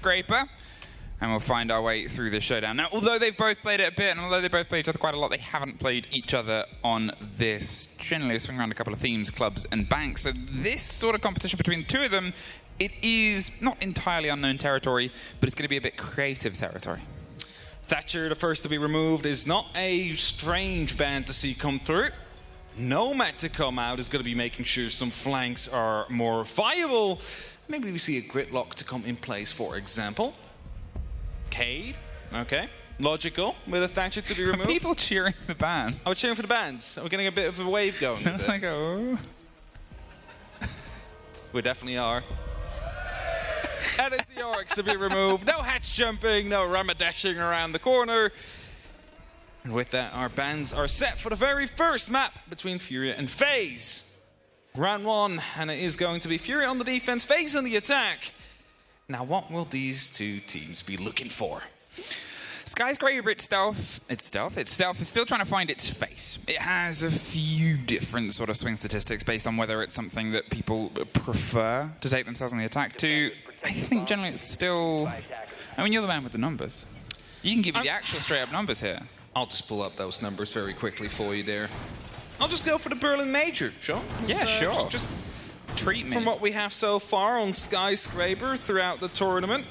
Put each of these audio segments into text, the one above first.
Skyscraper. And we'll find our way through this showdown. Now, although they've both played it a bit, and although they both played each other quite a lot, they haven't played each other on this. Generally, a swing around a couple of themes, clubs, and banks. So this sort of competition between the two of them, it is not entirely unknown territory, but it's going to be a bit creative territory. Thatcher, the first to be removed, is not a strange ban to see come through. Nomad to come out is going to be making sure some flanks are more viable. Maybe we see a gridlock to come in place, for example. Cade, okay. Logical, with a Thatcher to be removed. Are people cheering the band? Oh, we're cheering for the bands. We're getting a bit of a wave going. It's like, oh. We definitely are. And it's the Oryx to be removed. No hatch jumping, no ramadashing around the corner. And with that, our bands are set for the very first map between FURIA and FaZe. Round 1, and it is going to be FURIA on the defense, FaZe on the attack. Now, what will these two teams be looking for? Skyscraper itself is still trying to find its face. It has a few different sort of swing statistics based on whether it's something that people prefer to take themselves on the attack to. I think generally it's still... I mean, you're the man with the numbers. You can give me the actual straight-up numbers here. I'll just pull up those numbers very quickly for you there. I'll just go for the Berlin Major, Sean. Yeah, sure. Just treat me. From what we have so far on Skyscraper throughout the tournament,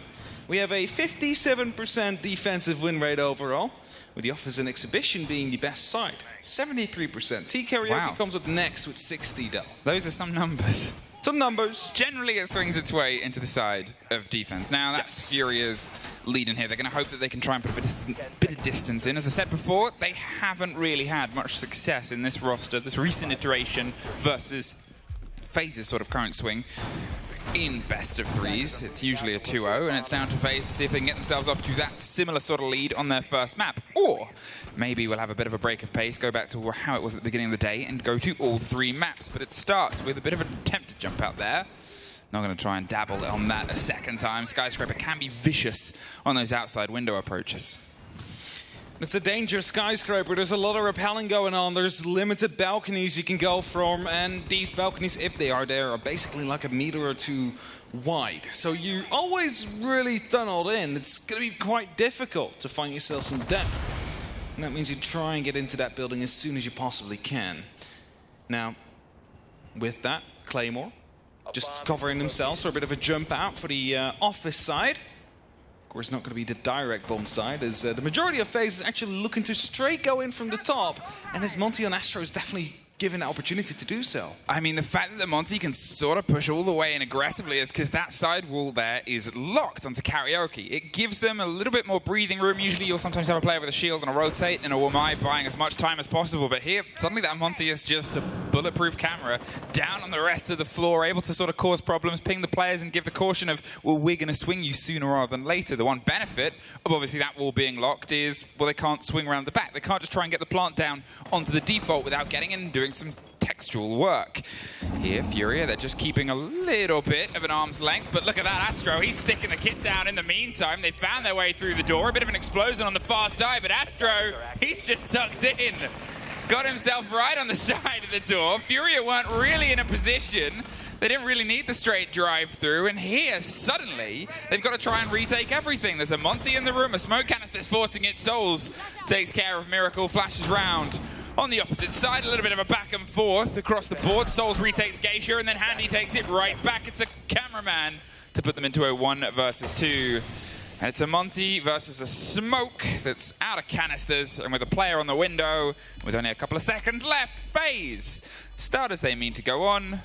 we have a 57% defensive win rate overall, with the offensive exhibition being the best side, 73%. T-Karaoke comes up next with 60, though. Those are some numbers. Some numbers. Generally, it swings its way into the side of defense. Now, that's FURIA's lead in here. They're going to hope that they can try and put a bit of distance in. As I said before, they haven't really had much success in this roster, this recent iteration, versus FaZe's sort of current swing. In best of threes, it's usually a 2-0, and it's down to FaZe to see if they can get themselves up to that similar sort of lead on their first map. Or maybe we'll have a bit of a break of pace, go back to how it was at the beginning of the day, and go to all 3 maps. But it starts with a bit of an attempt to jump out there. Not going to try and dabble on that a second time. Skyscraper can be vicious on those outside window approaches. It's a dangerous Skyscraper. There's a lot of rappelling going on. There's limited balconies you can go from, and these balconies, if they are there, are basically like a meter or 2 wide. So you're always really tunneled in. It's going to be quite difficult to find yourself some depth. And that means you try and get into that building as soon as you possibly can. Now, with that, Claymore just covering themselves for a bit of a jump out for the office side. Of course, not going to be the direct bomb side, as the majority of FaZe is actually looking to straight go in from the top, and as Monty on Astro is definitely given the opportunity to do so. I mean, the fact that the Monty can sort of push all the way in aggressively is because that side wall there is locked onto Karaoke. It gives them a little bit more breathing room. Usually you'll sometimes have a player with a shield and a rotate and a Wamai buying as much time as possible, but here, suddenly that Monty is just a bulletproof camera down on the rest of the floor, able to sort of cause problems, ping the players and give the caution of, well, we're going to swing you sooner rather than later. The one benefit of obviously that wall being locked is, well, they can't swing around the back. They can't just try and get the plant down onto the default without getting in and doing some textual work. Here, FURIA, they're just keeping a little bit of an arm's length, but look at that Astro, he's sticking the kit down in the meantime. They found their way through the door, a bit of an explosion on the far side, but Astro, he's just tucked in. Got himself right on the side of the door. FURIA weren't really in a position. They didn't really need the straight drive through, and here, suddenly, they've got to try and retake everything. There's a Monty in the room, a smoke canister's forcing it. Souls takes care of Miracle, flashes round. On the opposite side, a little bit of a back and forth across the board. Souls retakes Geisha, and then Handy takes it right back. It's a cameraman to put them into a 1 versus 2. And it's a Monty versus a smoke that's out of canisters, and with a player on the window, with only a couple of seconds left, FaZe start as they mean to go on.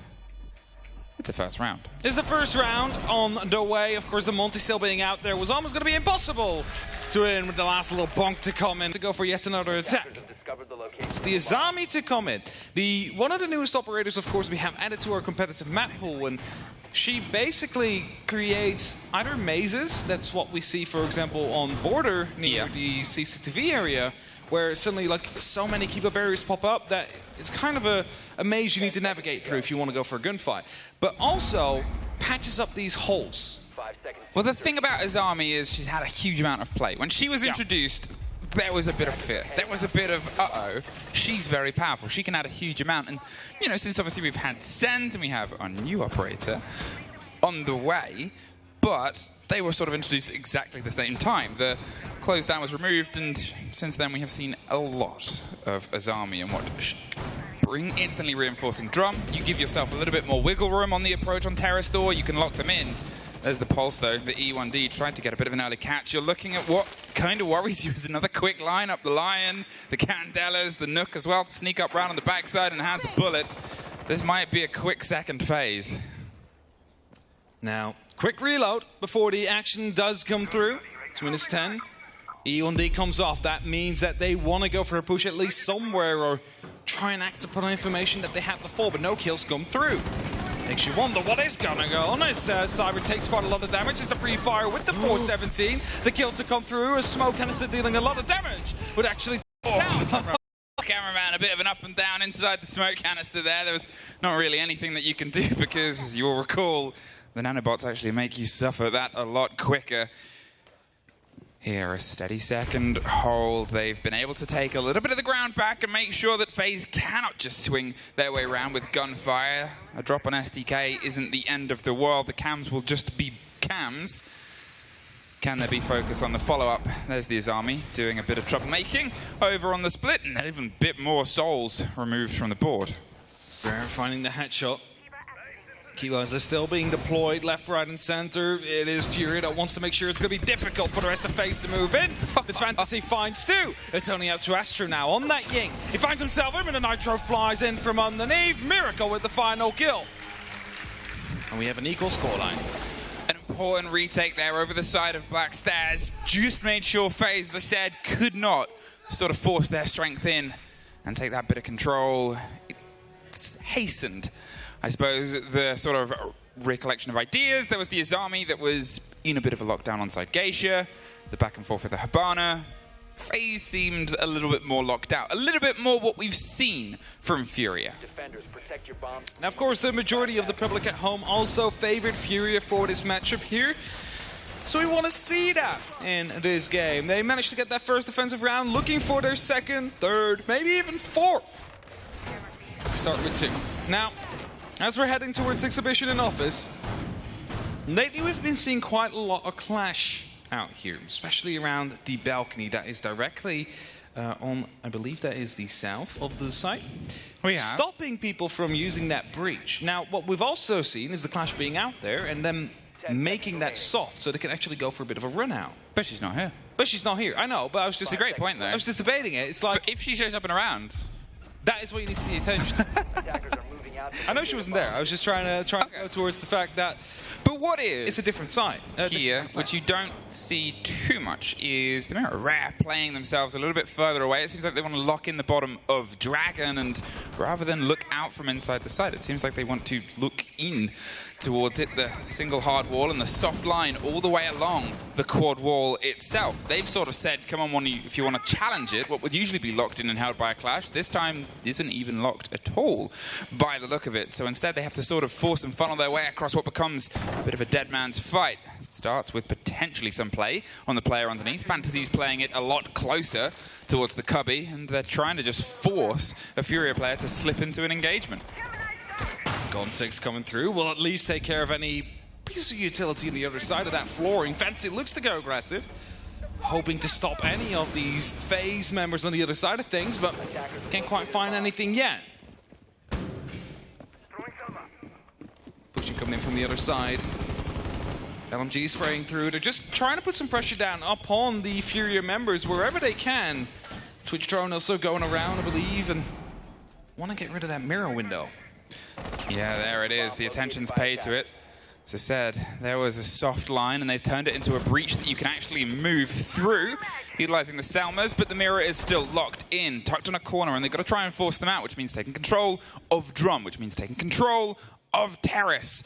It's a first round. It's a first round on the way. Of course, the Monty still being out there was almost going to be impossible to win with the last little bonk to come in to go for yet another attack. It's the Azami to come in. One of the newest operators, of course, we have added to our competitive map pool, and she basically creates either mazes, that's what we see, for example, on Border near the CCTV area, where suddenly like so many keeper barriers pop up that it's kind of a maze you need to navigate through if you want to go for a gunfight. But also patches up these holes. Well, the thing about Azami is she's had a huge amount of play. When she was introduced, there was a bit of fear. There was a bit of, uh-oh, she's very powerful. She can add a huge amount. And, you know, since obviously we've had Sens and we have our new operator on the way, but they were sort of introduced at exactly the same time. The close down was removed, and since then we have seen a lot of Azami and what bring instantly reinforcing drum. You give yourself a little bit more wiggle room on the approach on Terror Store. You can lock them in. There's the pulse, though. The E1D tried to get a bit of an early catch. You're looking at what kind of worries you is another quick line up the Lion, the Candelas, the Nook as well to sneak up round on the backside and hands a bullet. This might be a quick second phase. Now, quick reload before the action does come through. 2 minutes 10. E1D comes off. That means that they want to go for a push at least somewhere or try and act upon information that they had before, but no kills come through. Makes you wonder what is going to go on as Cyber takes quite a lot of damage. It's the free fire with the 417. The kill to come through as Smoke Canister dealing a lot of damage, but actually Cameraman, a bit of an up and down inside the smoke canister there. There was not really anything that you can do because, as you'll recall, the nanobots actually make you suffer that a lot quicker. Here, a steady second hold. They've been able to take a little bit of the ground back and make sure that FaZe cannot just swing their way around with gunfire. A drop on SDK isn't the end of the world. The cams will just be cams. Can there be focus on the follow-up? There's the Azami doing a bit of troublemaking over on the split, and even a bit more souls removed from the board. Rare finding the headshot. Kilos are still being deployed left, right, and center. It is FURIA that wants to make sure it's going to be difficult for the rest of FaZe to move in. This Fantasy finds two. It's only out to Astro now on that Ying. He finds himself in, and the Nitro flies in from underneath. Miracle with the final kill. And we have an equal scoreline. An important retake there over the side of Black Stairs. Just made sure FaZe, as I said, could not sort of force their strength in and take that bit of control. It's hastened, I suppose, the sort of recollection of ideas. There was the Azami that was in a bit of a lockdown on side Geisha, the back and forth with the Habana. FaZe seemed a little bit more locked out, a little bit more what we've seen from FURIA. Now, of course, the majority of the public at home also favored FURIA for this matchup here. So we want to see that in this game. They managed to get that first defensive round, looking for their second, third, maybe even fourth. Start with 2. Now, as we're heading towards exhibition in office, lately we've been seeing quite a lot of clash out here, especially around the balcony that is directly on, I believe that is the south of the site. Stopping people from using that breach. Now, what we've also seen is the clash being out there and then making that soft so they can actually go for a bit of a run out. But she's not here. But she's not here, I know, but I was just... It's a great point, though. I was just debating it. It's like... if she shows up in a round... That is what you need to pay attention to. I know she wasn't there. I was just trying to go towards the fact that... But what is... It's a different side. Here, which you don't see too much, is the Mirror Rare playing themselves a little bit further away. It seems like they want to lock in the bottom of Dragon, and rather than look out from inside the site, it seems like they want to look in towards it, the single hard wall and the soft line all the way along the quad wall itself. They've sort of said, come on, if you want to challenge it, what would usually be locked in and held by a clash, this time isn't even locked at all by the look of it. So instead they have to sort of force and funnel their way across what becomes a bit of a dead man's fight. It starts with potentially some play on the player underneath. Fantasy's playing it a lot closer towards the cubby, and they're trying to just force a FURIA player to slip into an engagement. Golden 6 coming through will at least take care of any piece of utility on the other side of that flooring. Fantasy looks to go aggressive, hoping to stop any of these FaZe members on the other side of things, but can't quite find anything yet. Pushing coming in from the other side. LMG spraying through. They're just trying to put some pressure down upon the FURIA members wherever they can. Twitch drone also going around, I believe, and want to get rid of that mirror window. Yeah, there it is. The attention's paid to it. As I said, there was a soft line, and they've turned it into a breach that you can actually move through, utilizing the Selmas, but the mirror is still locked in, tucked on a corner, and they've got to try and force them out, which means taking control of Drum, which means taking control of Terrace.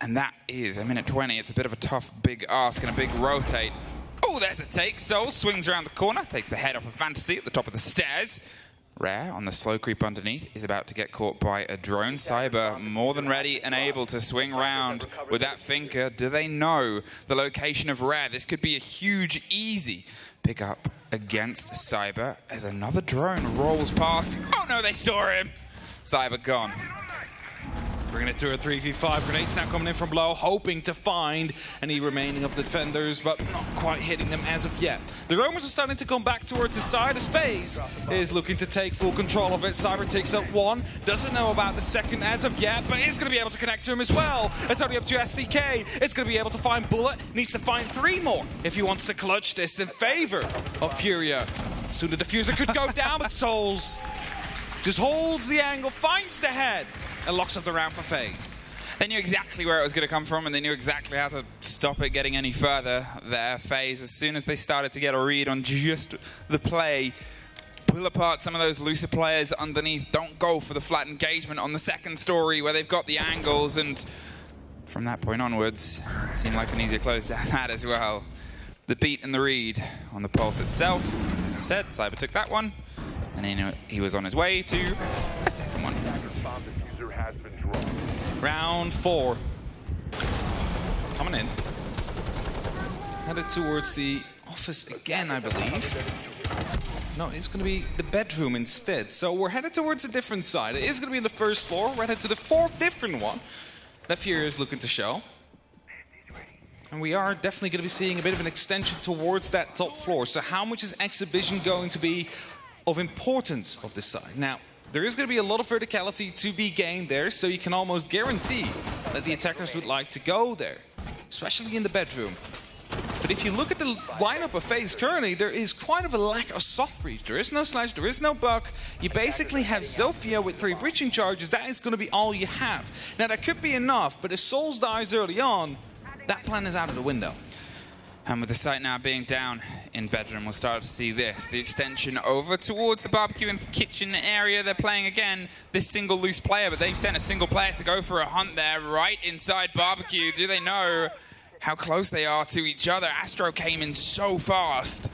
And that is a minute 20. It's a bit of a tough, big ask and a big rotate. Oh, there's a take. Soul swings around the corner, takes the head off of Fantasy at the top of the stairs. Rare on the slow creep underneath is about to get caught by a drone. Cyber more than ready and able to swing round with that Finker. Do they know the location of Rare? This could be a huge, easy pick up against Cyber as another drone rolls past. Oh no, they saw him. Cyber gone. Bringing it through a 3v5. Grenades now coming in from below, hoping to find any remaining of the defenders, but not quite hitting them as of yet. The Romans are starting to come back towards the side as FaZe is looking to take full control of it. Cyber takes up one, doesn't know about the second as of yet, but is going to be able to connect to him as well. It's only up to SDK. It's going to be able to find Bullet. Needs to find 3 more if he wants to clutch this in favor of FURIA. Soon the diffuser could go down, but Souls just holds the angle, finds the head, and locks up the round for FaZe. They knew exactly where it was going to come from, and they knew exactly how to stop it getting any further there. FaZe, as soon as they started to get a read on just the play, pull apart some of those looser players underneath. Don't go for the flat engagement on the second story where they've got the angles, and from that point onwards, it seemed like an easier close down that as well. The beat and the read on the pulse itself. As I said, Cyber took that one, and he was on his way to a second one. Round 4. Coming in. Headed towards the office again, I believe. No, it's going to be the bedroom instead. So we're headed towards a different side. It is going to be on the first floor. We're headed to the 4th different one that FURIA is looking to show. And we are definitely going to be seeing a bit of an extension towards that top floor. So how much is exhibition going to be of importance of this side? Now, there is going to be a lot of verticality to be gained there, so you can almost guarantee that the attackers would like to go there, especially in the bedroom. But if you look at the lineup of FaZe currently, there is quite of a lack of soft breach. There is no Slash, there is no Buck. You basically have Zofia with 3 breaching charges. That is going to be all you have. Now, that could be enough, but if Souls dies early on, that plan is out of the window. And with the site now being down in bedroom, we'll start to see this. The extension over towards the barbecue and kitchen area. They're playing again this single loose player, but they've sent a single player to go for a hunt there right inside barbecue. Do they know how close they are to each other? Astro came in so fast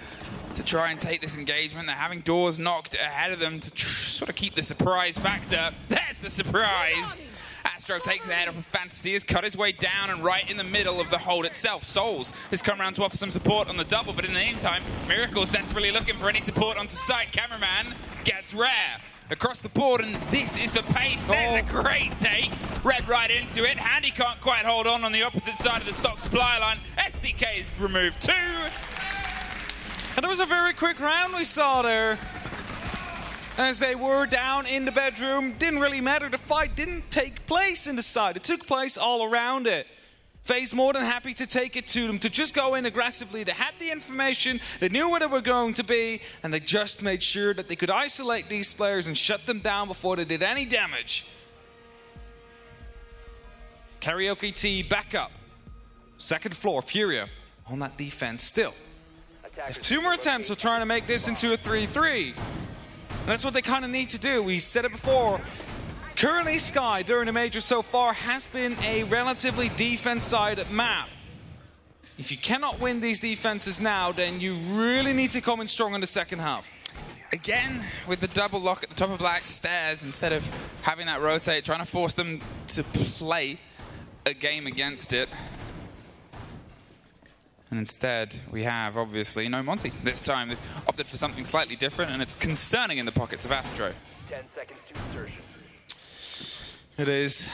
to try and take this engagement. They're having doors knocked ahead of them to sort of keep the surprise factor. There's the surprise. Astro takes the head off of Fantasy, has cut his way down and right in the middle of the hold itself. Souls has come around to offer some support on the double, but in the meantime, Miracle's desperately looking for any support onto site. Cameraman gets rare across the board, and this is the pace. There's a great take. Red right into it. Handy can't quite hold on the opposite side of the stock supply line. SDK's removed 2. And there was a very quick round we saw there. As they were down in the bedroom, didn't really matter. The fight didn't take place in the side. It took place all around it. FaZe more than happy to take it to them, to just go in aggressively. They had the information, they knew where they were going to be, and they just made sure that they could isolate these players and shut them down before they did any damage. Karaoke T back up. Second floor, FURIA on that defense still. There's 2 more attempts of trying to make this into a 3-3. And that's what they kind of need to do. We said it before. Currently, Sky, during the major so far, has been a relatively defense-sided map. If you cannot win these defenses now, then you really need to come in strong in the second half. Again, with the double lock at the top of Black Stairs, instead of having that rotate, trying to force them to play a game against it. And instead, we have, obviously, no Monty. This time, they've opted for something slightly different, and it's concerning in the pockets of Astro. 10 seconds to insertion. It is.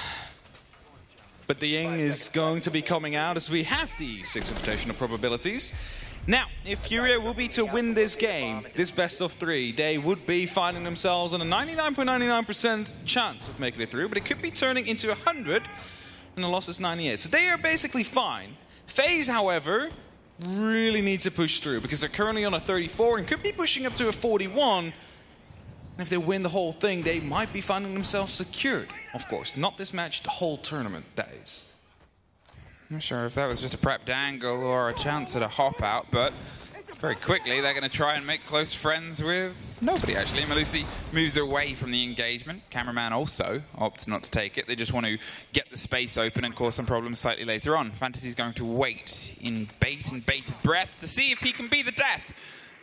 But the Ying is going to be coming out as we have the 6 invitational probabilities. Now, if FURIA will be to win this game, this best of 3, they would be finding themselves on a 99.99% chance of making it through, but it could be turning into 100, and the loss is 98. So they are basically fine. FaZe, however, really need to push through because they're currently on a 34 and could be pushing up to a 41. And if they win the whole thing, they might be finding themselves secured. Of course, not this match, the whole tournament, that is. I'm not sure if that was just a prepped angle or a chance at a hop out, but very quickly they're going to try and make close friends with nobody, actually. Malusi moves away from the engagement. Cameraman also opts not to take it. They just want to get the space open and cause some problems slightly later on. Fantasy's going to wait in bated breath to see if he can be the death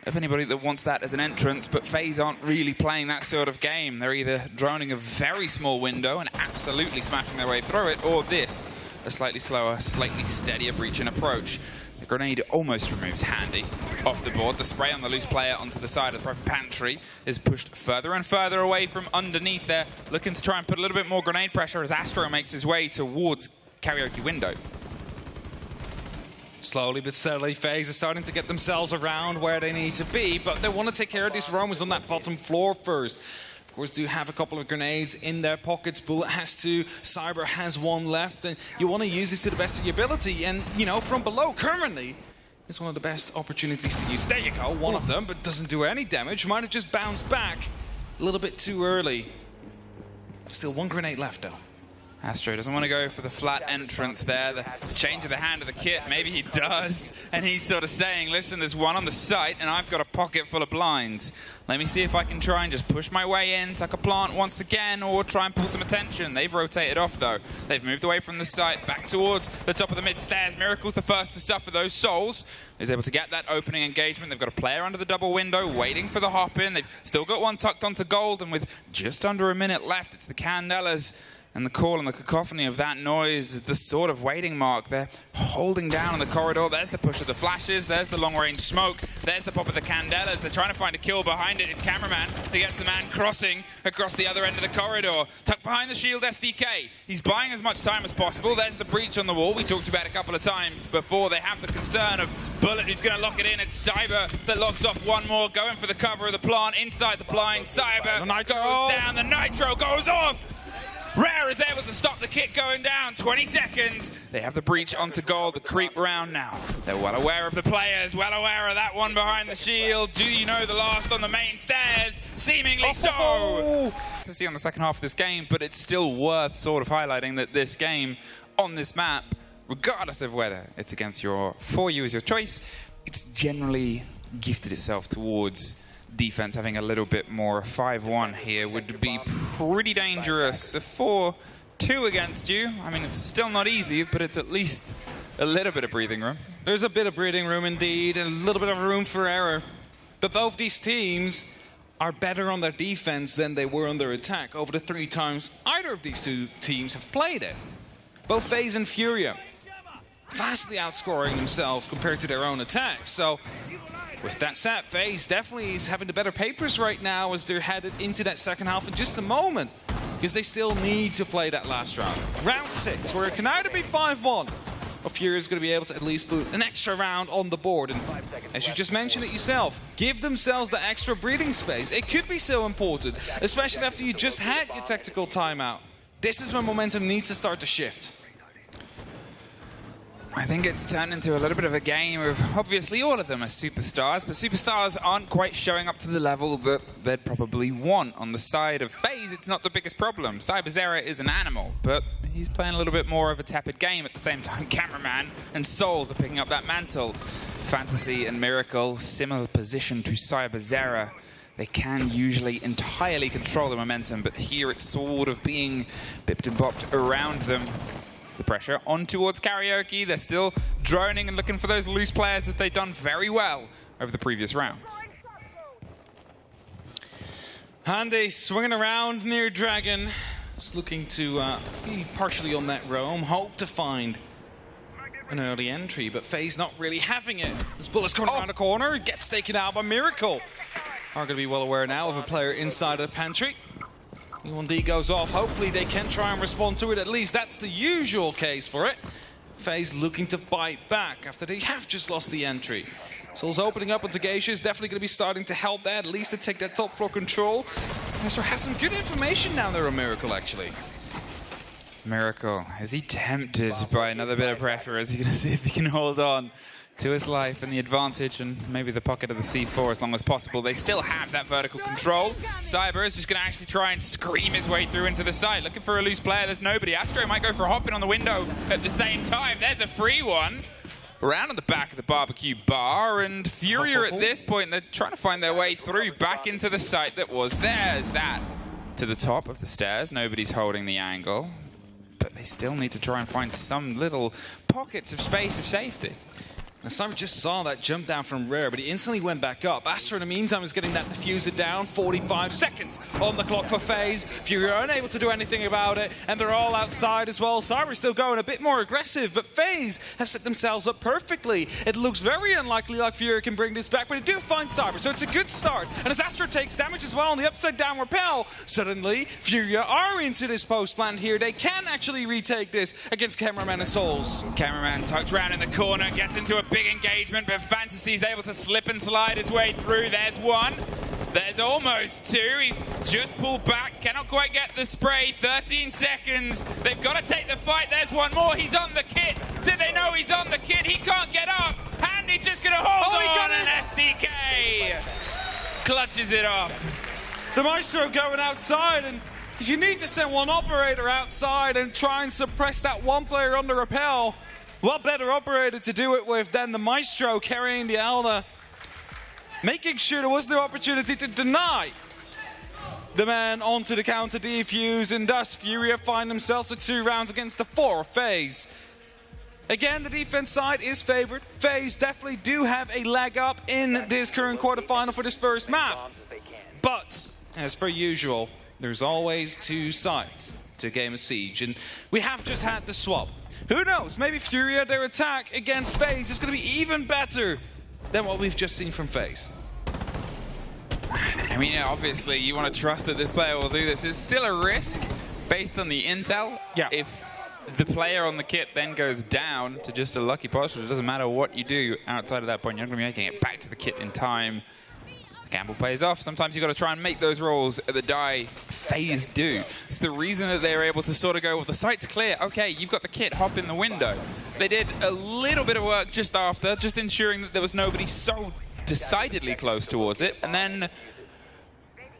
of anybody that wants that as an entrance, but FaZe aren't really playing that sort of game. They're either droning a very small window and absolutely smashing their way through it, or this, a slightly slower, slightly steadier breach and approach. The grenade almost removes Handy off the board. The spray on the loose player onto the side of the pantry is pushed further and further away from underneath there, looking to try and put a little bit more grenade pressure as Astro makes his way towards Karaoke window. Slowly but steadily, FaZe are starting to get themselves around where they need to be, but they want to take care of these Romans on that bottom floor first. Of course, do have a couple of grenades in their pockets. Bullet has two, Cyber has one left, and you want to use this to the best of your ability. And, you know, from below, currently, it's one of the best opportunities to use. There you go, one of them, but doesn't do any damage. Might have just bounced back a little bit too early. Still one grenade left, though. Astro doesn't want to go for the flat entrance there, the change of the hand of the kit. Maybe he does, and he's sort of saying, listen, there's one on the site, and I've got a pocket full of blinds. Let me see if I can try and just push my way in, tuck a plant once again, or try and pull some attention. They've rotated off, though. They've moved away from the site, back towards the top of the mid-stairs. Miracle's the first to suffer those souls. Is able to get that opening engagement. They've got a player under the double window, waiting for the hop-in. They've still got one tucked onto gold, and with just under a minute left, it's the Candelas. And the call and the cacophony of that noise, the sort of waiting mark. They're holding down on the corridor. There's the push of the flashes. There's the long-range smoke. There's the pop of the Candelas. They're trying to find a kill behind it. It's Cameraman who gets the man crossing across the other end of the corridor. Tucked behind the shield, SDK. He's buying as much time as possible. There's the breach on the wall we talked about a couple of times before. They have the concern of Bullet who's going to lock it in. It's Cyber that locks off one more, going for the cover of the plant. Inside the blind, Cyber goes down. The Nitro goes off. Rare is able to stop the kit going down. 20 seconds. They have the breach onto gold, the creep round now. They're well aware of the players, well aware of that one behind the shield. Do you know the last on the main stairs? Seemingly so. To see on the second half of this game, but it's still worth sort of highlighting that this game on this map, regardless of whether it's against your for you as your choice, it's generally gifted itself towards defense. Having a little bit more 5-1 here would be pretty dangerous. A 4-2 against you, I mean, it's still not easy, but it's at least a little bit of breathing room. There's a bit of breathing room indeed, and a little bit of room for error. But both these teams are better on their defense than they were on their attack over the 3 times either of these two teams have played it. Both FaZe and FURIA vastly outscoring themselves compared to their own attacks. So with that said, FaZe definitely is having the better papers right now as they're headed into that second half in just a moment, because they still need to play that last round. Round 6, where it can either be 5-1, or FURIA is going to be able to at least put an extra round on the board. And as you just mentioned it yourself, give themselves the extra breathing space. It could be so important, especially after you just had your tactical timeout. This is when momentum needs to start to shift. I think it's turned into a little bit of a game of, obviously all of them are superstars, but superstars aren't quite showing up to the level that they'd probably want. On the side of FaZe, it's not the biggest problem. Cyberzera is an animal, but he's playing a little bit more of a tepid game at the same time. Cameraman and Souls are picking up that mantle. Fantasy and Miracle, similar position to Cyberzera. They can usually entirely control the momentum, but here it's sort of being bipped and bopped around them. The pressure on towards Karaoke. They're still droning and looking for those loose players that they've done very well over the previous rounds. Handy swinging around near Dragon. Just looking to be partially on that roam. Hope to find an early entry, but FaZe not really having it. This Bullet's coming around the corner. Gets taken out by Miracle. Are going to be well aware now of a player inside of the pantry. E1D goes off. Hopefully they can try and respond to it. At least that's the usual case for it. FaZe looking to bite back after they have just lost the entry. Soul's opening up onto Geisha is definitely going to be starting to help that, at least to take that top floor control. Master has some good information down there on Miracle, actually. Miracle, is he tempted by another bit of pressure? Is he going to see if he can hold on to his life and the advantage and maybe the pocket of the C4 as long as possible? They still have that vertical control. Cyber is just going to actually try and scream his way through into the site, looking for a loose player. There's nobody. Astro might go for a hop-in on the window at the same time. There's a free one. Around on the back of the barbecue bar, and FURIA at this point, they're trying to find their way through back into the site that was theirs. That to the top of the stairs. Nobody's holding the angle, but they still need to try and find some little pockets of space of safety. And Cyber just saw that jump down from Rare, but he instantly went back up. Astra, in the meantime, is getting that diffuser down. 45 seconds on the clock for FaZe. FURIA are unable to do anything about it, and they're all outside as well. Cyber's still going a bit more aggressive, but FaZe have set themselves up perfectly. It looks very unlikely like FURIA can bring this back, but they do find Cyber, so it's a good start. And as Astra takes damage as well on the upside down repel, suddenly FURIA are into this post plant here. They can actually retake this against Cameraman and Souls. Cameraman tucked around in the corner, gets into a big engagement, but Fantasy's able to slip and slide his way through. There's one. There's almost two. He's just pulled back. Cannot quite get the spray. 13 seconds. They've got to take the fight. There's one more. He's on the kit. Did they know he's on the kit? He can't get up. And he's just going to hold on. And SDK clutches it off. The Maestro going outside, and if you need to send one operator outside and try and suppress that one player on the rappel, what better operator to do it with than the Maestro carrying the Elder, making sure there was no opportunity to deny the man onto the counter defuse, and thus FURIA find themselves with 2 rounds against the 4 of FaZe. Again, the defense side is favored. FaZe definitely do have a leg up in this current quarterfinal for this first map. But, as per usual, there's always 2 sides to a game of Siege, and we have just had the swap. Who knows, maybe FURIA, their attack against FaZe is going to be even better than what we've just seen from FaZe. I mean, obviously, you want to trust that this player will do this. It's still a risk based on the intel. Yeah. If the player on the kit then goes down to just a lucky posture, it doesn't matter what you do outside of that point. You're not going to be making it back to the kit in time. Gamble pays off. Sometimes you've got to try and make those rolls at the die. FaZe do. It's the reason that they're able to sort of go, well, the site's clear. Okay, you've got the kit. Hop in the window. They did a little bit of work just after, just ensuring that there was nobody so decidedly close towards it, and then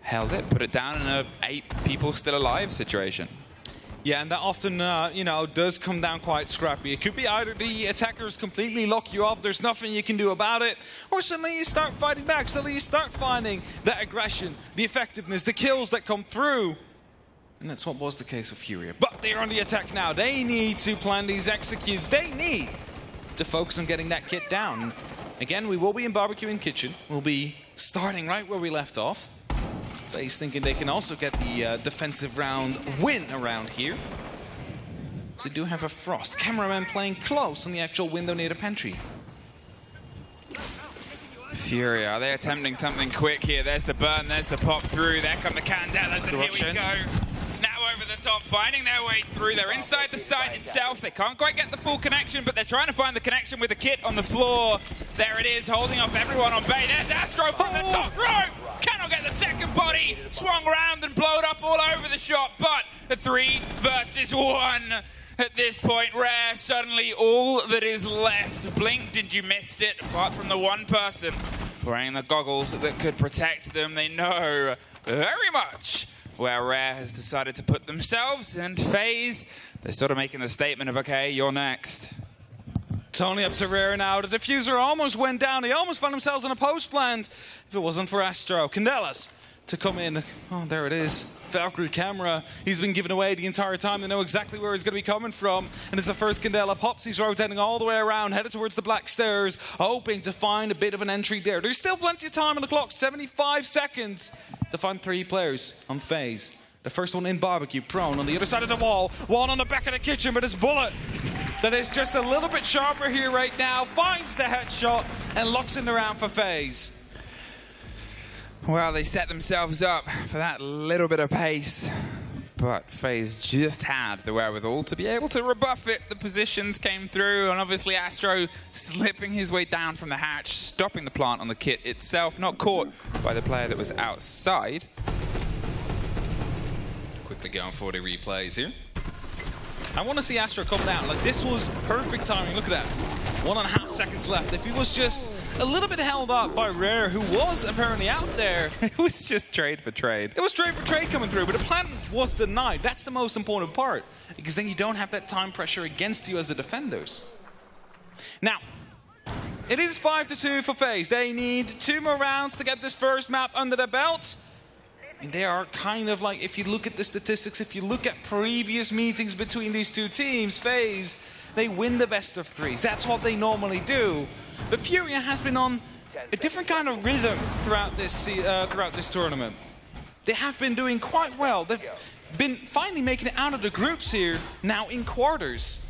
held it, put it down in a 8 people still alive situation. Yeah, and that often, you know, does come down quite scrappy. It could be either the attackers completely lock you off, there's nothing you can do about it, or suddenly you start fighting back, suddenly you start finding that aggression, the effectiveness, the kills that come through. And that's what was the case with FURIA. But they're on the attack now. They need to plan these executes. They need to focus on getting that kit down. Again, we will be in Barbecue in Kitchen. We'll be starting right where we left off. FaZe thinking they can also get the defensive round win around here. So they do have a Frost. Cameraman playing close on the actual window near the pantry. FURIA, are they attempting something quick here? There's the burn, there's the pop through, there come the Candelas, and here we go. Now over the top, finding their way through. They're inside the site itself. They can't quite get the full connection, but they're trying to find the connection with the kit on the floor. There it is, holding off everyone on bay. There's Astro from the top rope. Cannot get the second body. Swung round and blowed up all over the shot, but a 3 versus 1. At this point, Rare, suddenly all that is left. Blinked and you missed it, apart from the one person wearing the goggles that could protect them. They know very much where Rare has decided to put themselves, and FaZe, they're sort of making the statement of, okay, you're next. Tony up to Rare now. The diffuser almost went down. They almost found themselves in a post plant if it wasn't for Astro. Candelas to come in. Oh, there it is. Valkyrie camera. He's been given away the entire time. They know exactly where he's going to be coming from. And as the first Candela pops, he's rotating all the way around, headed towards the black stairs, hoping to find a bit of an entry there. There's still plenty of time on the clock, 75 seconds to find 3 players on FaZe. The first one in Barbecue, prone on the other side of the wall. One on the back of the kitchen, but his bullet that is just a little bit sharper here right now finds the headshot and locks in the round for FaZe. Well, they set themselves up for that little bit of pace, but FaZe just had the wherewithal to be able to rebuff it. The positions came through, and obviously Astro slipping his way down from the hatch, stopping the plant on the kit itself, not caught by the player that was outside. Quickly going for the replays here. I want to see Astro come down. Like, this was perfect timing. Look at that. 1.5 seconds left. If he was just a little bit held up by Rare, who was apparently out there. It was just trade for trade. It was trade for trade coming through, but the plan was denied. That's the most important part, because then you don't have that time pressure against you as the defenders. Now, it is 5-2 for FaZe. They need 2 more rounds to get this first map under their belt. And they are kind of like, if you look at the statistics, if you look at previous meetings between these two teams, FaZe they win the best of threes. That's what they normally do. But FURIA has been on a different kind of rhythm throughout this tournament. They have been doing quite well. They've been finally making it out of the groups here, now in quarters.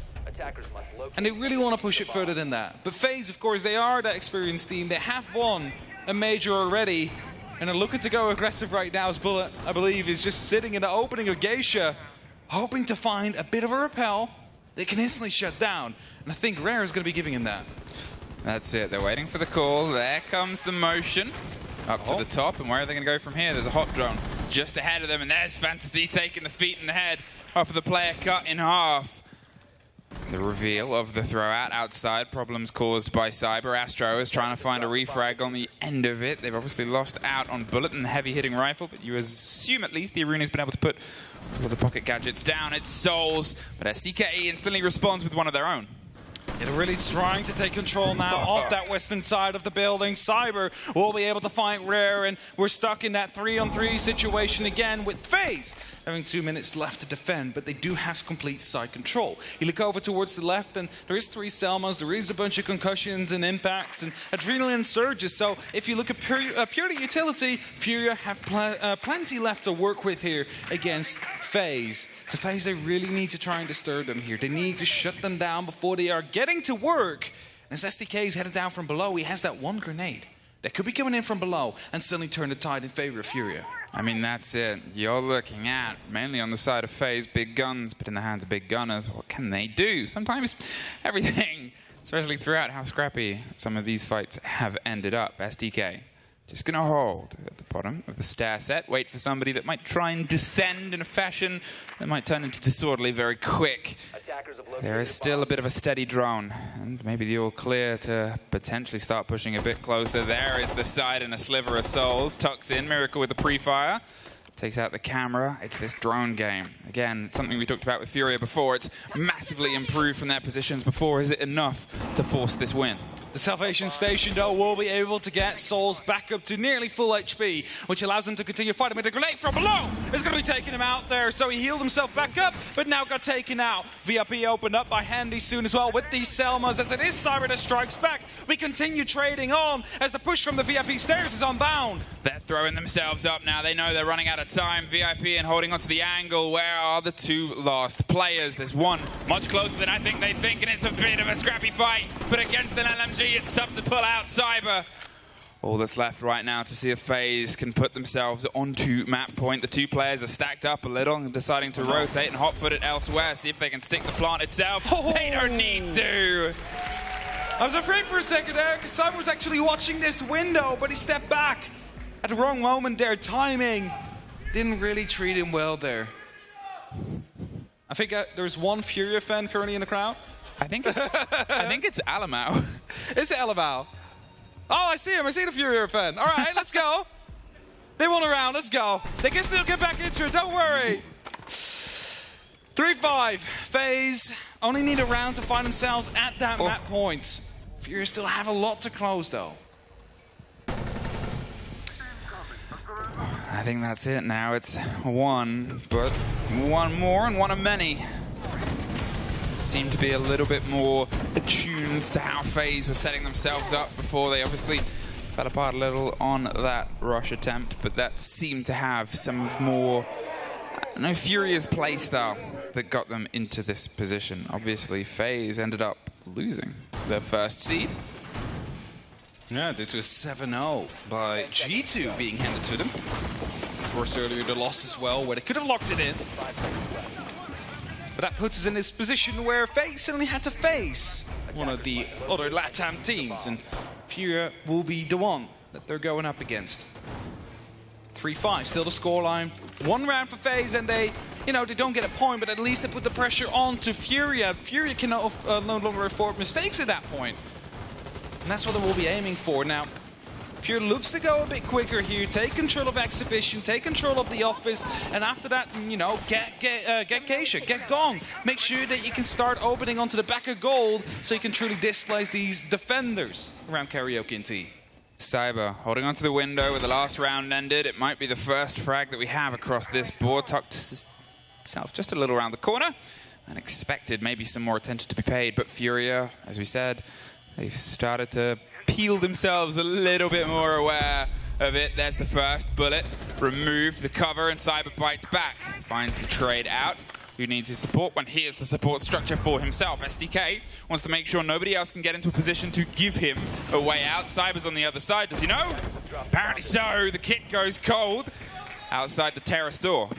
And they really want to push it further than that. But FaZe, of course, they are that experienced team. They have won a major already. And are looking to go aggressive right now as Bullet, I believe, is just sitting in the opening of Geisha, hoping to find a bit of a rappel they can instantly shut down. And I think Rare is going to be giving him that. That's it. They're waiting for the call. There comes the motion up to the top. And where are they going to go from here? There's a hot drone just ahead of them. And there's Fantasy taking the feet and the head off of the player cut in half. The reveal of the throw-out outside. Problems caused by Cyber. Astro is trying to find a refrag on the end of it. They've obviously lost out on Bullet and the heavy-hitting rifle, but you assume at least the Aruna's been able to put all of the pocket gadgets down. It's Souls, but SDK instantly responds with one of their own. They're really trying to take control now off that western side of the building. Cyber will be able to find Rare, and we're stuck in that 3-on-3 situation again with FaZe having 2 minutes left to defend, but they do have complete side control. You look over towards the left, and there is 3 Selmas, there is a bunch of concussions and impacts and adrenaline surges. So if you look at purely utility, FURIA have plenty left to work with here against FaZe. So FaZe, they really need to try and disturb them here. They need to shut them down before they are getting to work. And as SDK is headed down from below, he has that one grenade that could be coming in from below and suddenly turn the tide in favor of FURIA. I mean, that's it. You're looking at, mainly on the side of FaZe, big guns, but in the hands of big gunners, what can they do? Sometimes everything, especially throughout how scrappy some of these fights have ended up. SDK just going to hold at the bottom of the stair set, wait for somebody that might try and descend in a fashion that might turn into disorderly very quick. There is still a bit of a steady drone, and maybe the all clear to potentially start pushing a bit closer. There is the side and a sliver of Souls. Tucks in, Miracle with the pre-fire. Takes out the camera. It's this drone game. Again, something we talked about with FURIA before. It's massively improved from their positions before. Is it enough to force this win? The Salvation Station, though, will be able to get Souls back up to nearly full HP, which allows him to continue fighting with a grenade from below. It's going to be taking him out there, so he healed himself back up, but now got taken out. VIP opened up by Handy soon as well with these Selmas, as it is Cyber that strikes back. We continue trading on as the push from the VIP stairs is unbound. They're throwing themselves up now. They know they're running out of time. VIP and holding onto the angle. Where are the 2 lost players? There's one much closer than I think they think, and it's a bit of a scrappy fight, but against an LMG, it's tough to pull out Cyber. All that's left right now to see if FaZe can put themselves onto map point. The 2 players are stacked up a little and deciding to rotate and hot-foot it elsewhere, see if they can stick the plant itself. They don't need to. I was afraid for a second there, because Cyber was actually watching this window, but he stepped back at the wrong moment there. Timing didn't really treat him well there. I think there's one FURIA fan currently in the crowd. I think it's Alamau. Is it Alamau? Oh, I see him. I see the FURIA fan. All right, let's go. They won a round. Let's go. They can still get back into it. Don't worry. 3-5. FaZe only need a round to find themselves at that map point. FURIA still have a lot to close, though. I think that's it now. It's one, but one more and one of many. Seemed to be a little bit more attuned to how FaZe were setting themselves up before. They obviously fell apart a little on that rush attempt, but that seemed to have some of more, FURIA's playstyle that got them into this position. Obviously, FaZe ended up losing their first seed. Yeah, due to a 7-0 by G2 being handed to them. Of course, earlier the loss as well, where they could have locked it in. But that puts us in this position where FaZe suddenly had to face one of the other LATAM teams, and FURIA will be the one that they're going up against. 3-5, still the scoreline. 1 round for FaZe, and they don't get a point, but at least they put the pressure on to FURIA. FURIA can no longer afford mistakes at that point. And that's what they will be aiming for. Now, FURIA looks to go a bit quicker here, take control of Exhibition, take control of the office, and after that, get Geisha, get Gong. Make sure that you can start opening onto the back of gold so you can truly displace these defenders around Karaoke and T. Cyber holding onto the window where the last round ended. It might be the first frag that we have across this board. Tucked itself just a little around the corner. and expected maybe some more attention to be paid, but FURIA, as we said, they've started to peel themselves a little bit more aware of it. There's the first bullet, removed the cover, and Cyber bites back, finds the trade out. Who needs his support when he is the support structure for himself? SDK wants to make sure nobody else can get into a position to give him a way out. Cyber's on the other side, does he know? Apparently so, the kit goes cold outside the terrace door.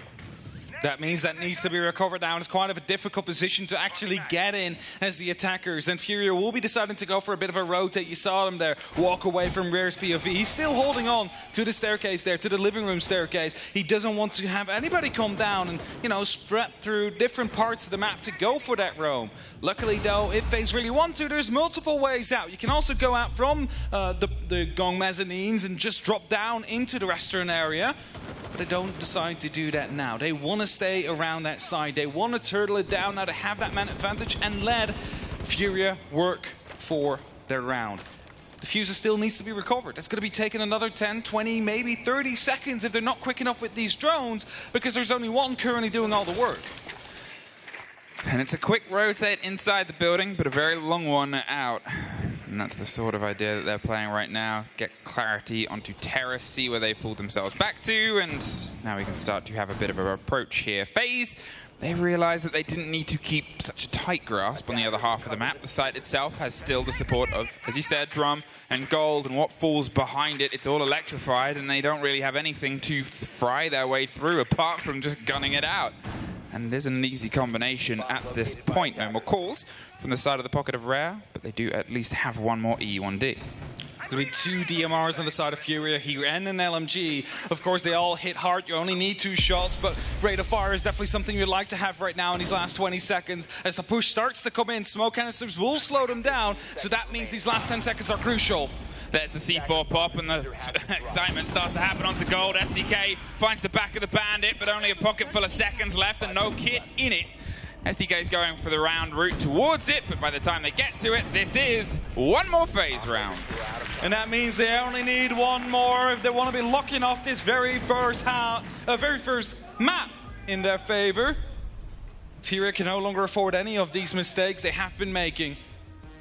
That means that needs to be recovered now. It's quite of a difficult position to actually get in as the attackers. And FURIA will be deciding to go for a bit of a rotate. You saw them there walk away from Rare's POV. He's still holding on to the staircase there, to the living room staircase. He doesn't want to have anybody come down and, you know, spread through different parts of the map to go for that roam. Luckily, though, if FaZe really want to, there's multiple ways out. You can also go out from the Gong mezzanines and just drop down into the restaurant area. But they don't decide to do that now. They want to stay around that side. They want to turtle it down now to have that man advantage and let FURIA work for their round. The fuser still needs to be recovered. It's going to be taking another 10, 20, maybe 30 seconds if they're not quick enough with these drones, because there's only one currently doing all the work. And it's a quick rotate inside the building, but a very long one out. And that's the sort of idea that they're playing right now. Get clarity onto terrace, see where they've pulled themselves back to, and now we can start to have a bit of an approach here. FaZe, they realize that they didn't need to keep such a tight grasp on the other half of the map. The site itself has still the support of, as you said, Drum and Gold, and what falls behind it, it's all electrified, and they don't really have anything to fry their way through apart from just gunning it out. And it isn't an easy combination at this point. No more calls from the side of the pocket of Rare, but they do at least have one more E1D. It's going to be 2 DMRs on the side of FURIA here and an LMG. Of course, they all hit hard. You only need 2 shots, but rate of fire is definitely something you'd like to have right now in these last 20 seconds. As the push starts to come in, smoke canisters will slow them down, so that means these last 10 seconds are crucial. There's the C4 pop, and the excitement starts to happen onto Gold. SDK finds the back of the Bandit, but only a pocket full of seconds left and no kit in it. SDK's going for the round route towards it, but by the time they get to it, this is one more FaZe round. And that means they only need one more if they want to be locking off this very first map in their favor. FURIA can no longer afford any of these mistakes they have been making.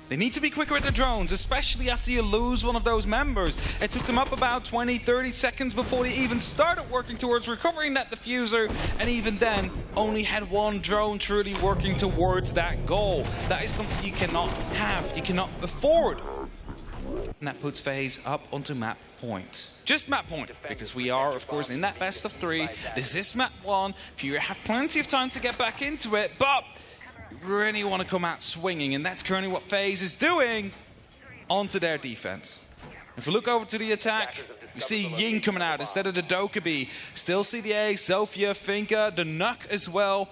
They need to be quicker with the drones, especially after you lose one of those members. It took them up about 20, 30 seconds before they even started working towards recovering that diffuser, and even then, only had one drone truly working towards that goal. That is something you cannot have, you cannot afford. And that puts FaZe up onto map point. Just map point, because we are, of course, in that best of 3. This is map 1. FURIA have plenty of time to get back into it, but really want to come out swinging, and that's currently what FaZe is doing onto their defense. If we look over to the attack, we see Ying coming out instead of the Dokkaebi. Still see the A, Sophia, Finka, the Nuck as well.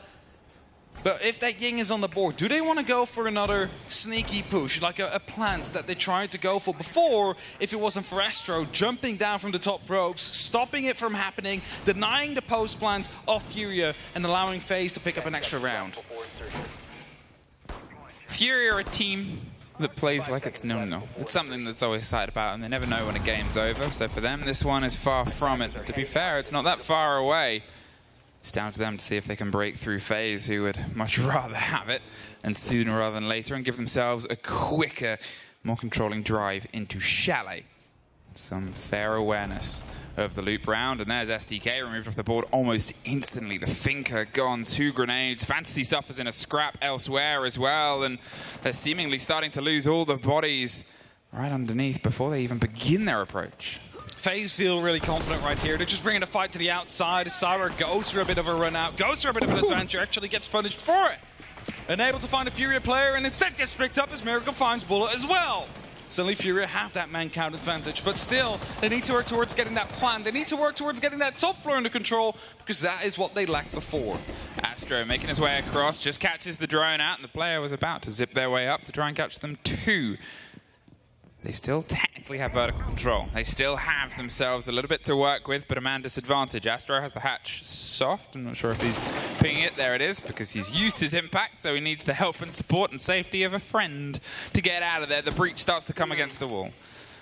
But if that Ying is on the board, do they want to go for another sneaky push, like a plant that they tried to go for before, if it wasn't for Astro jumping down from the top ropes, stopping it from happening, denying the post plans of FURIA, and allowing FaZe to pick up an extra round? FURIA are a team that plays like it's no-no. It's something that's always excited about, and they never know when a game's over. So for them, this one is far from it. To be fair, it's not that far away. It's down to them to see if they can break through FaZe, who would much rather have it, and sooner rather than later, and give themselves a quicker, more controlling drive into Chalet. Some fair awareness of the loop round, and there's SDK removed off the board almost instantly. The Finka gone, 2 grenades. Fantasy suffers in a scrap elsewhere as well, and they're seemingly starting to lose all the bodies right underneath before they even begin their approach. FaZe feel really confident right here. They're just bringing the fight to the outside. Cyber goes for a bit of a run out, goes for a bit of an adventure, actually gets punished for it. Unable to find a FURIA player, and instead gets picked up as Miracle finds Bullet as well. Suddenly FURIA have that man count advantage, but still, they need to work towards getting that plan. They need to work towards getting that top floor under control, because that is what they lacked before. Astro making his way across, just catches the drone out, and the player was about to zip their way up to try and catch them too. They still technically have vertical control. They still have themselves a little bit to work with, but a man disadvantage. Astro has the hatch soft. I'm not sure if he's pinging it. There it is, because he's used his impact, so he needs the help and support and safety of a friend to get out of there. The breach starts to come against the wall.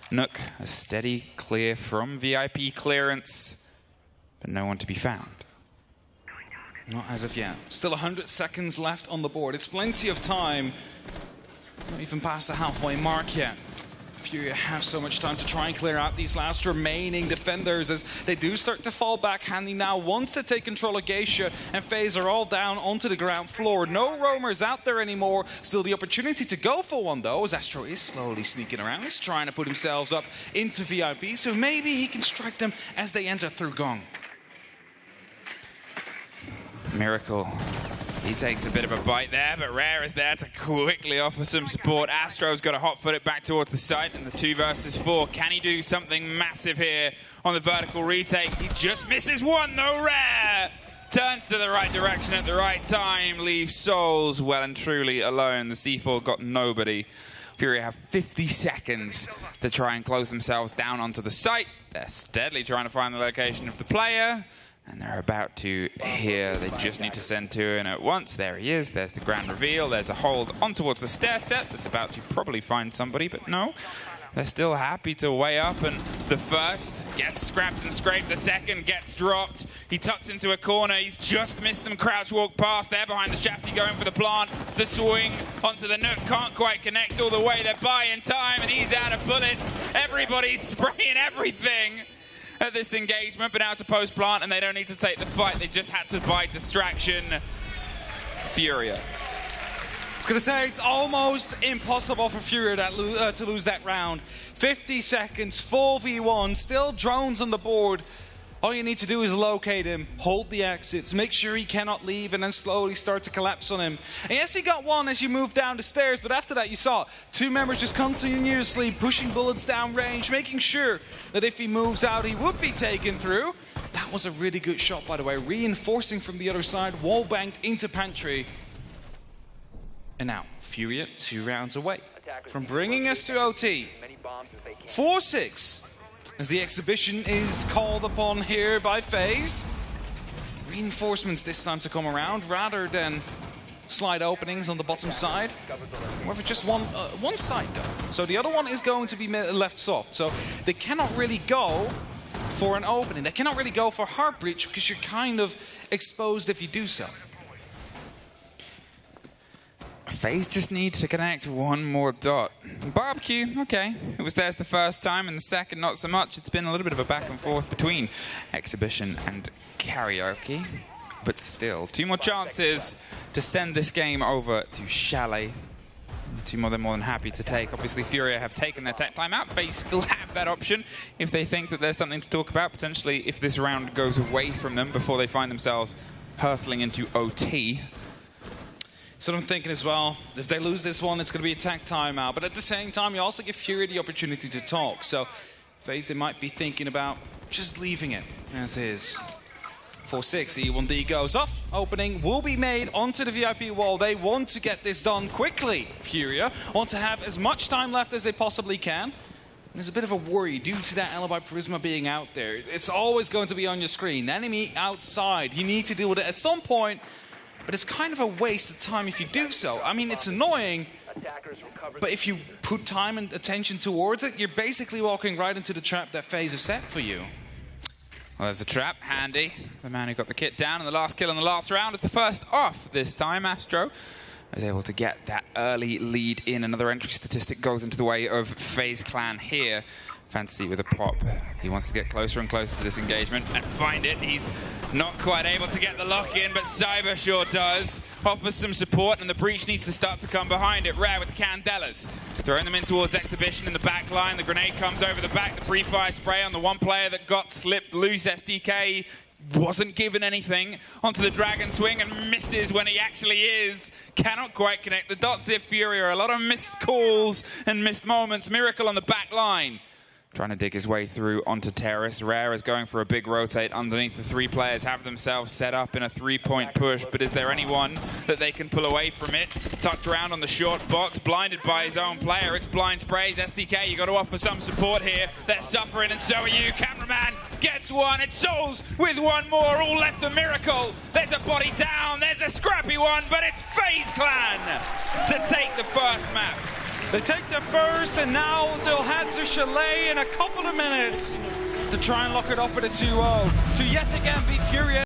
Nook, a steady clear from VIP clearance, but no one to be found. Not as of yet. Still 100 seconds left on the board. It's plenty of time. Not even past the halfway mark yet. FURIA have so much time to try and clear out these last remaining defenders as they do start to fall back. Handy now wants to take control of Geisha, and FaZe are all down onto the ground floor. No roamers out there anymore. Still the opportunity to go for one though, as Astro is slowly sneaking around. He's trying to put himself up into VIP, so maybe he can strike them as they enter through Gong. Miracle. He takes a bit of a bite there, but Rare is there to quickly offer some support. Astro's got to hot-foot it back towards the site in the 2 versus 4. Can he do something massive here on the vertical retake? He just misses one, though. Rare turns to the right direction at the right time, leaves Souls well and truly alone. The C4 got nobody. FURIA have 50 seconds to try and close themselves down onto the site. They're steadily trying to find the location of the player. And they're about to here. They just need to send 2 in at once. There he is. There's the grand reveal. There's a hold on towards the stair set that's about to probably find somebody, but no. They're still happy to weigh up, and the first gets scrapped and scraped. The second gets dropped. He tucks into a corner. He's just missed them. Crouch walk past there behind the chassis, going for the plant. The swing onto the nook. Can't quite connect all the way. They're buying time, and he's out of bullets. Everybody's spraying everything at this engagement, but out to post plant, and they don't need to take the fight. They just had to buy distraction. FURIA. I was going to say, it's almost impossible for FURIA to lose that round. 50 seconds, 4v1, still drones on the board. All you need to do is locate him, hold the exits, make sure he cannot leave, and then slowly start to collapse on him. And yes, he got one as you move down the stairs, but after that you saw 2 members just continuously pushing bullets down range, making sure that if he moves out, he would be taken through. That was a really good shot, by the way, reinforcing from the other side, wall banked into pantry. And now, FURIA 2 rounds away from bringing us to OT. 4-6. As the exhibition is called upon here by FaZe. Reinforcements this time to come around rather than slide openings on the bottom side. However, just one side though. So the other one is going to be left soft. So they cannot really go for an opening. They cannot really go for hard breach because you're kind of exposed if you do so. FaZe just need to connect one more dot. Barbecue, okay. It was theirs the first time, and the second not so much. It's been a little bit of a back and forth between Exhibition and Karaoke. But still, 2 more chances to send this game over to Chalet. 2 more they're more than happy to take. Obviously, FURIA have taken their tech time out. FaZe still have that option if they think that there's something to talk about, potentially if this round goes away from them before they find themselves hurtling into OT. So I'm thinking as well, if they lose this one, it's going to be a tech timeout. But at the same time, you also give FURIA the opportunity to talk. So FaZe, they might be thinking about just leaving it as is. 4-6, E1D goes off. Opening will be made onto the VIP wall. They want to get this done quickly. FURIA want to have as much time left as they possibly can. There's a bit of a worry due to that alibi Prisma being out there. It's always going to be on your screen. Enemy outside. You need to deal with it at some point. But it's kind of a waste of time if you do so. I mean, it's annoying, but if you put time and attention towards it, you're basically walking right into the trap that FaZe has set for you. Well, there's a trap. Handy. The man who got the kit down, and the last kill in the last round is the first off this time. Astro is able to get that early lead in. Another entry statistic goes into the way of FaZe Clan here. Fantasy with a pop. He wants to get closer and closer to this engagement and find it. He's not quite able to get the lock in, but Cyber sure does. Offers some support, and the breach needs to start to come behind it. Rare with the Candelas. Throwing them in towards Exhibition in the back line. The grenade comes over the back. The pre-fire spray on the one player that got slipped loose. SDK wasn't given anything onto the Dragon Swing and misses when he actually is. Cannot quite connect the dots here, FURIA. A lot of missed calls and missed moments. Miracle on the back line. Trying to dig his way through onto Terrace. Rare is going for a big rotate underneath. The 3 players have themselves set up in a 3-point push, but is there anyone that they can pull away from it? Tucked around on the short box, blinded by his own player. It's blind sprays. SDK, you got to offer some support here. They're suffering, and so are you. Cameraman gets one. It's Souls with one more. All left the Miracle. There's a body down. There's a scrappy one, but it's FaZe Clan to take the first map. They take the first, and now they'll head to Chalet in a couple of minutes to try and lock it up with a 2-0 to yet again beat FURIA.